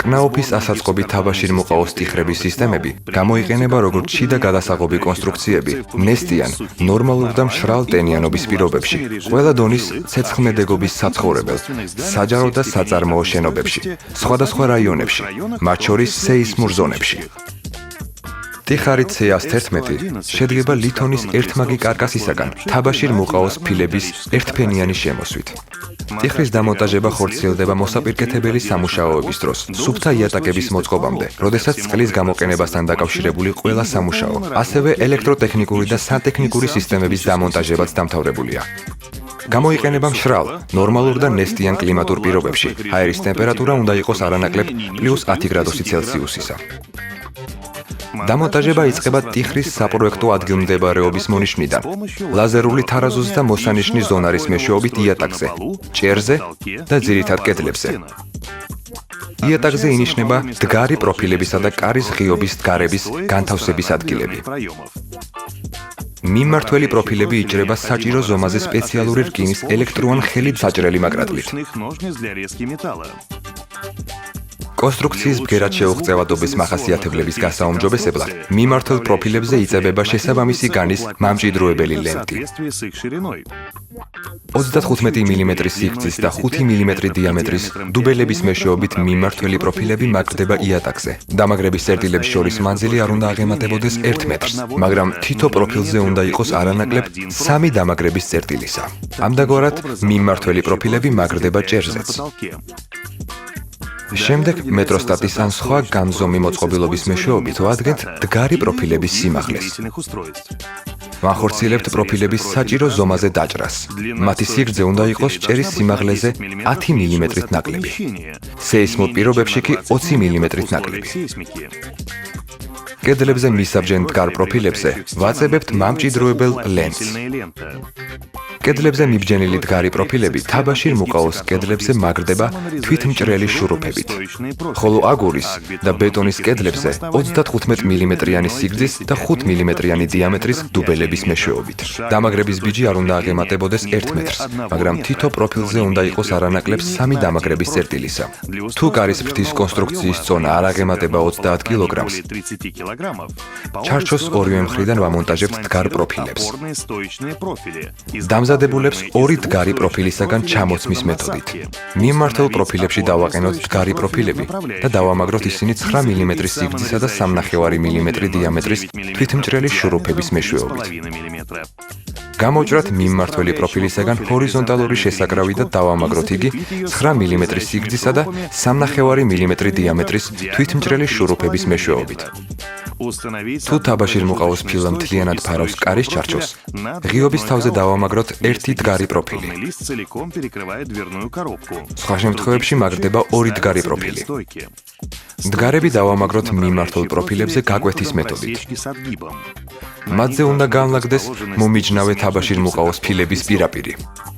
კნაოფის ასაწყობი თაბაშირმოყაოს ტიხრების სისტემები გამოიყენება როგორც შიდა გადასაღობი კონსტრუქციები ნესტიან, ნორმალურ და მშრალ ტენიანობის პირობებში, ყველა დონის ცეცხლმედეგობის საცხოვრებელ, საჯარო და საწარმოო შენობებში, სხვადასხვა რაიონებში, მათ შორის სეისმურ ზონებში. ტიხარი C111 შედგება ლითონის ერთმაგი კარკასისაგან თაბაშირმოყაოს ფილების ერთფენიანი შემოსვით. ტიხრის დამონტაჟება ხორციელდება მოსაპირკეთებელი სამუშაოების დროს, სუფთა იატაკების მოწყობამდე, როდესაც წყლის გამოყენებასთან დაკავშირებული ყველა სამუშაო, ასევე ელექტროტექნიკური და სანტექნიკური სისტემების დამონტაჟებაც დამთავრებულია. გამოიყენება მშრალ, ნორმალურ და ნესტიან კლიმატურ პირობებში. აერის ტემპერატურა უნდა იყოს არანაკლებ +10 გრადუსი ცელსიუსისა. დამონტაჟება იწყება ტიხრის საპროექტო ადგილმდებარეობის მონიშნიდან, ლაზერული თარაზუს და მოსანიშნის ზონარის მეშვეობით იატაკზე, ჭერზე და ძირითად კედლებზე. იატაკზე ინიშნება მდგარი პროფილებისა და კარის ღიობის მდგარების განთავსების ადგილები. მიმმართველი პროფილები იჭრება საჭირო ზომაზე სპეციალური რკინის ელექტროან ხელით საჭრელი მაკრატლით. კონსტრუქციის ბგერად შეუღწევადობის მახასიათებლების გასაუმჯობესებლად მიმართულ პროფილებზე იწებება შესაბამისი განის მამჭიდროებელი ლენტი. 35 მმ სიგრძის და 5 მმ დიამეტრის დუბელების მეშვეობით მიმართველი პროფილები მაგდება იატაკზე. დამაგრების წერტილებს შორის მანძილი არ უნდა აღემატებოდეს 1 მეტრს, მაგრამ თითო პროფილზე უნდა იყოს არანაკლებ 3 დამაგრების წერტილისა. ამდაგორად მიმართველი პროფილები მაგრდება ჭერზეც. შემდეგ მეტროსტატის ან სხვა განზომი მოწყობილობის მეშვეობით ვადგენთ მდგარი პროფილების სიმაღლეს. ვახორციელებთ პროფილების საჭირო ზომაზე დაჭრას. მათი სიგრძე უნდა იყოს ჭერის სიმაღლეზე 10 მმ-ით ნაკლები. სეისმურ პირობებში კი 20 მმ-ით ნაკლები. კედლებზე მისაბჯენ მდგარ პროფილებზე ვაწებებთ მამჭიდროებელ ლენტს. კედლებზე მიბჯენილი მდგარი პროფილები თაბაშირმოყაოს კედლებზე მაგრდება თვითმჭრელი შურუფებით, ხოლო აგურის და ბეტონის კედლებზე 35 მმ-იანი სიგრძის და 5 მმ-იანი დიამეტრის დუბელების მეშვეობით. დამაგრების ბიჯი არ უნდა აღემატებოდეს 1 მეტრს, მაგრამ თითო პროფილზე უნდა იყოს არანაკლებ 3 დამაგრების წერტილისა. თუ კარის ფრთის კონსტრუქციის წონა არ აღემატება 30 კილოგრამს, ჩარჩოს ორივე მხრიდან ვამონტაჟებთ მდგარ პროფილებს. დამზადებულებს ორი მდგარი პროფილისაგან ჩამოცმის მეთოდით. მიმართულ პროფილებში დავაყენოთ მდგარი პროფილები და დავამაგროთ ისინი 9 მმ სიგრძისა და 3,5 მმ დიამეტრის თვითმჭრელი შურუფების მეშვეობით. გამოვჭრათ მიმმართველი პროფილისაგან ჰორიზონტალური შესაკრავი და დავამაგროთ იგი 9 მმ სიგრძისა და 3,5 მმ დიამეტრის თვითმჭრელი შურუფების მეშვეობით. თუ თაბაშირმოყაოს ფილა მთლიანად ფარავს კარის ჩარჩოს, ღიობის თავზე დავამაგროთ ერთი მდგარი პროფილი. სხვა შემთხვევებში მაგრდება ორი მდგარი პროფილი. მდგარები დავამაგროთ მიმართულ პროფილებზე გაკვეთის მეთოდით. მათზე უნდა განლაგდეს მომიჯნავე თაბაშირმოყაოს ფილების პირაპირი.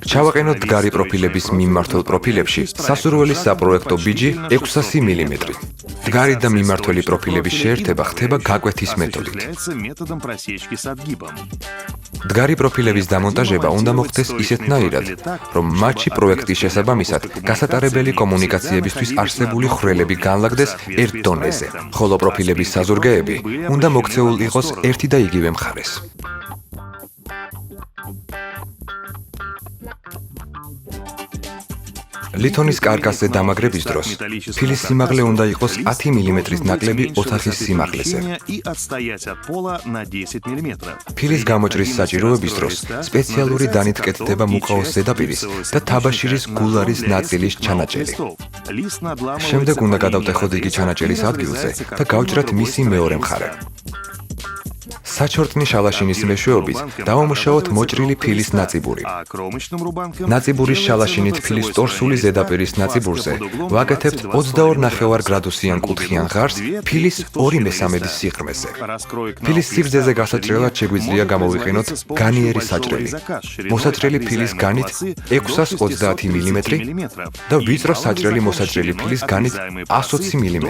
ჩავაყენოთ მდგარი პროფილების მიმართულ პროფილებში სასურველი საპროექტო ბიჯი 600 მმ. მდგარი და მიმართველი პროფილების შეერთება ხდება გაკვეთის მეთოდით. მდგარი პროფილების დამონტაჟება უნდა მოხდეს ისეთნაირად, რომ მათში პროექტის შესაბამისად გასატარებელი კომუნიკაციებისთვის არსებული ხვრელები განლაგდეს ერთ დონეზე, ხოლო პროფილების საზურგეები უნდა მოქცეულ იყოს ერთი და იგივე მხარეს. ლითონის კარკასზე დამაგრების დროს ფილის სიმაღლე უნდა იყოს 10 მმ-ით ნაკლები ოთახის სიმაღლეზე. ფილის გამოჭრის საჭიროების დროს სპეციალური დანით კეთდება მუყაოს ზედაპირის და თაბაშირის გულარის ნაწილის ჩანაჭერი. შემდეგ უნდა გადავტეხოთ იგი ჩანაჭერის ადგილზე და გავჭრათ მისი მეორე მხარე. საჩორტნი შალაშინის მეშვეობით დავამუშავოთ მოჭრილი ფილის ნაწიბური. ნაწიბურის შალაშინით ფილის ტორსული ზედაპირის ნაწიბურზე ვაკეთებთ 22,5 გრადუსიან კუთხიან ღარს ფილის 2/3 სიღრმეზე. ფილის სიგრძეზე გასაჭრელად შეგვიძლია გამოვიყენოთ განიერი საჭრელი. მოსაჭრელი ფილის განით 630 მმ და ვიწრო საჭრელი მოსაჭრელი ფილის განით 120 მმ.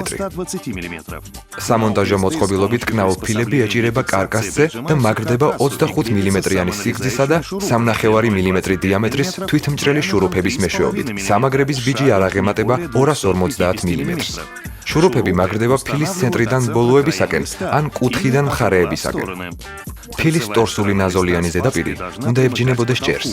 სამონტაჟო მოწყობილობით კნაოფილები ეჭირება კარკასს კარკასზე და მაგრდება 25 მმ-იანი სიგრძისა და 3.5 მმ დიამეტრის თვითმჭრელი შურუფების მეშვეობით. სამაგრების ბიჯი არ აღემატება 250 მმ-ს. შურუფები მაგრდება ფილის ცენტრიდან ბოლოებისაკენ ან კუთხიდან მხარეებისაკენ. ფილის ტორსული ნაზოლიანი ზედაპირი უნდა ებჯინებოდეს ჭერს.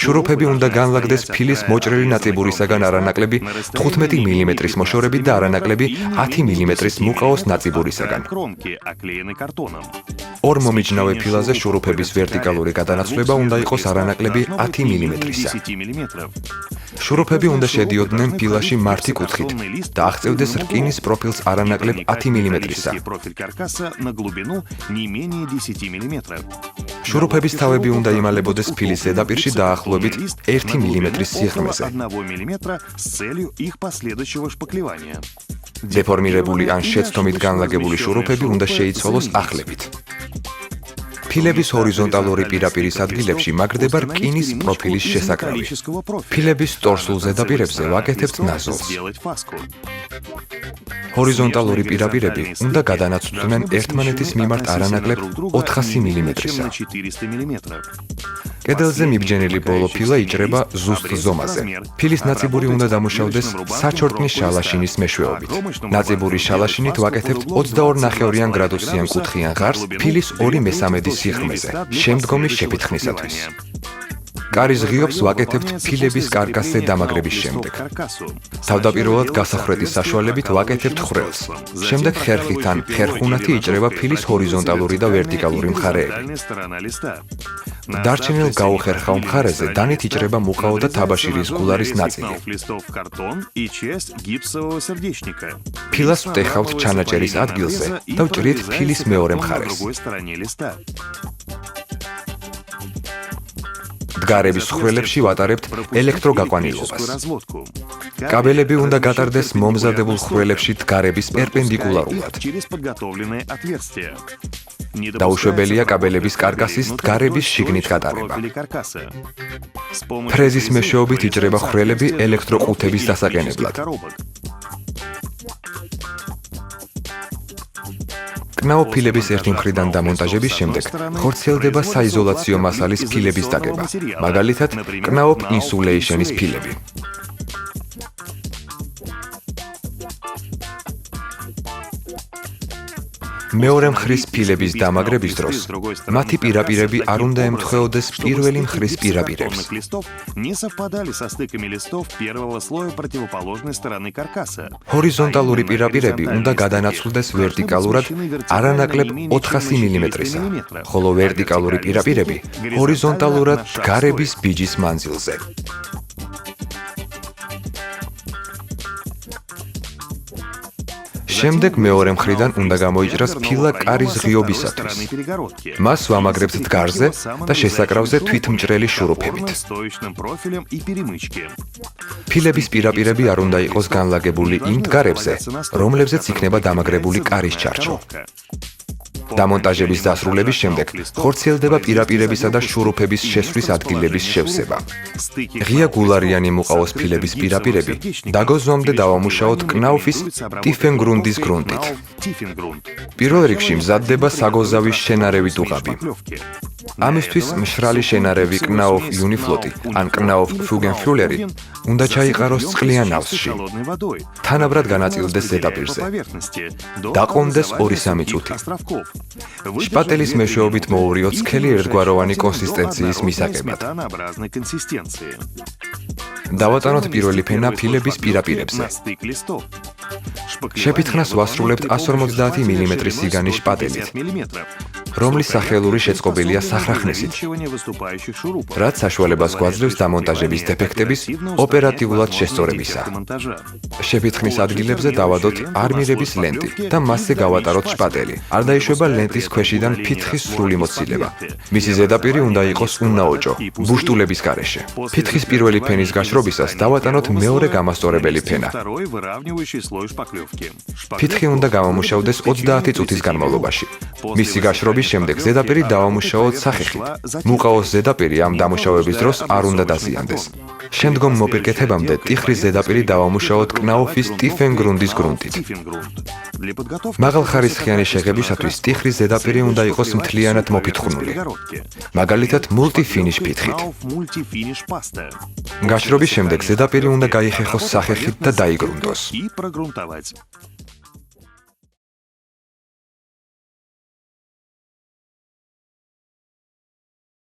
შურუფები უნდა განლაგდეს ფილის მოჭრელი ნაწიბურისაგან არანაკლები 15 მმ-ის მოშორებით და არანაკლები 10 მმ-ის მუყაოს ნაწიბურისაგან. ორ მომიჯნავე ფილაზე შურუფების ვერტიკალური გადანაცვლება უნდა იყოს არანაკლები 10 მმ-ისა. შურუფები უნდა შედიოდნენ ფილაში მართი კუთხით და აღწევდეს რკინის პროფილს არანაკლებ 10 მმ-ისა. შურუფების თავები უნდა იმალებოდეს ფილის ზედაპირში დაახლოებით 1 მმ-ის სიღრმეზე. დეფორმირებული ან შეცდომით განლაგებული შურუფები უნდა შეიცვალოს ახლებით. ფილების ჰორიზონტალური პირაპირის ადგილებში მაგრდება რკინის პროფილის შესაკრავი. ფილების ტორსულ ზედაპირებზე ვაკეთებთ ნაზოლს. ჰორიზონტალური პირაპირები უნდა გადანაცვლდნენ ერთმანეთის მიმართ არანაკლებ 400 მმ-ისა. კედელზე მიბჯენილი ბოლო ფილა იჭრება ზუსტ ზომაზე. ფილის ნაწიბური უნდა დამუშავდეს საჩორტნის შალაშინის მეშვეობით. ნაწიბურის შალაშინით ვაკეთებთ 22.5 გრადუსიან კუთხიან ღარს ფილის 2/3 სიღრმეზე, შემდგომი შეფითხნისათვის. კარის ღიობს ვაკეთებთ ფილების კარკასზე დამაგრების შემდეგ. თავდაპირველად გასახრეთის საშუალებით ვაკეთებთ ხვრელს. შემდეგ ხერხით ან ხერხუნათი იჭრება ფილის ჰორიზონტალური და ვერტიკალური მხარეები. დარჩენილ გაუხერხავ მხარეზე დანით იჭრება მუყაო და თაბაშირის გულარის ნაწილი. ფილას ვტეხავთ ჩანაჭერის ადგილზე და ვჭრით ფილის მეორე მხარეს. დგარების ხვრელებში ვატარებთ ელექტროგაყვანილობას. კაბელები უნდა გატარდეს მომზადებულ ხვრელებში დგარების პერპენდიკულარულად. დაუშვებელია კაბელების კარკასის დგარების შიგნით გატარება. ფრეზის მეშვეობით იჭრება ხვრელები ელექტროყუთების დასაყენებლად. კნაო ფილების ერთი მხრიდან დამონტაჟების შემდეგ ხორციელდება საიზოლაციო მასალის ფილების დაგება, მაგალითად კნაო ინსულეიშენის ფილები. მეორე მხრის ფილების დამაგრების დროს მათი პირაპირები არ უნდა ემთხვეოდეს პირველი მხრის პირაპირებს. ჰორიზონტალური პირაპირები უნდა გადანაცვლდეს ვერტიკალურად არანაკლებ 400 მმ-ისა, ხოლო ვერტიკალური პირაპირები ჰორიზონტალურად დგარების ბიჯის მანძილზე. შემდეგ მეორე მხრიდან უნდა გამოიჭრას ფილა კარის ღიობისათვის. მას ვამაგრებთ დგარზე და შესაკრავზე თვითმჭრელი შურუფებით. ფილების პირაპირები არ უნდა იყოს განლაგებული იმ დგარებზე, რომლებზეც იქნება დამაგრებული კარის ჩარჩო. დამონტაჟების დასრულების შემდეგ ხორციელდება პირაპირებისა და შურუფების შესვლის ადგილების შევსება. ღია გულარიანი მუყაოს ფილების პირაპირები დაგოზვამდე დავამუშაოთ კნაუფის ტიფენგრუნდის გრუნტით. პირველ რიგში მზადდება საგოზავის შენარევი დუღაბი. ამისთვის მშრალი შენარევი კნაუფ იუნიფლოტი ან კნაუფ ფუგენფიულერი უნდა ჩაიყაროს წყლიან ავსში. თანაბრად განაწილდეს ზედაპირზე. დაყომდეს 2-3 წუთი. შპატელის მეშვეობით მოურიოთ სქელი ერთგვაროვანი კონსისტენციის მისაღებად. დავატანოთ პირველი ფენა ფილების პირაპირებზე. შეფითხნას ვასრულებთ 150 მმ-ის სიგანის შპატელით, რომლის სახელური შეწყობილია სახრახნესით, რაც საშუალებას გვაძლევს დამონტაჟების დეფექტების ოპერატიულად შესწორებისა. შეფითხნის ადგილებზე დავადოთ არმირების ლენტი და მასზე გავატაროთ შპატელი. არ დაიშვება ლენტის ქვეშიდან ფითხის სრული მოცილება. მისი ზედაპირი უნდა იყოს უნაოჭო, ბუშტულების გარეშე. ფითხის პირველი ფენის გაშრობისას დავატანოთ მეორე გამასწორებელი ფენა. ფითხი უნდა გამომუშავდეს 30 წუთის განმავლობაში. მისი გაშრობის შემდეგ ზედაპირი დავამუშავოთ სახეხით. მუყაოს ზედაპირი ამ დამუშავების დროს არ უნდა დაზიანდეს. შემდგომ მოპირკეთებამდე ტიხრის ზედაპირი დავამუშავოთ კნაუფის ტიფენგრუნდის გრუნტით. მაღალხარისხიანი შეღებისათვის ტიხრის ზედაპირი უნდა იყოს მთლიანად მოფითხვნული. მაგალითად multi-finish ფითხით. გაშრობის შემდეგ ზედაპირი უნდა გაიხეხოს სახეხით და დაიგრუნტოს.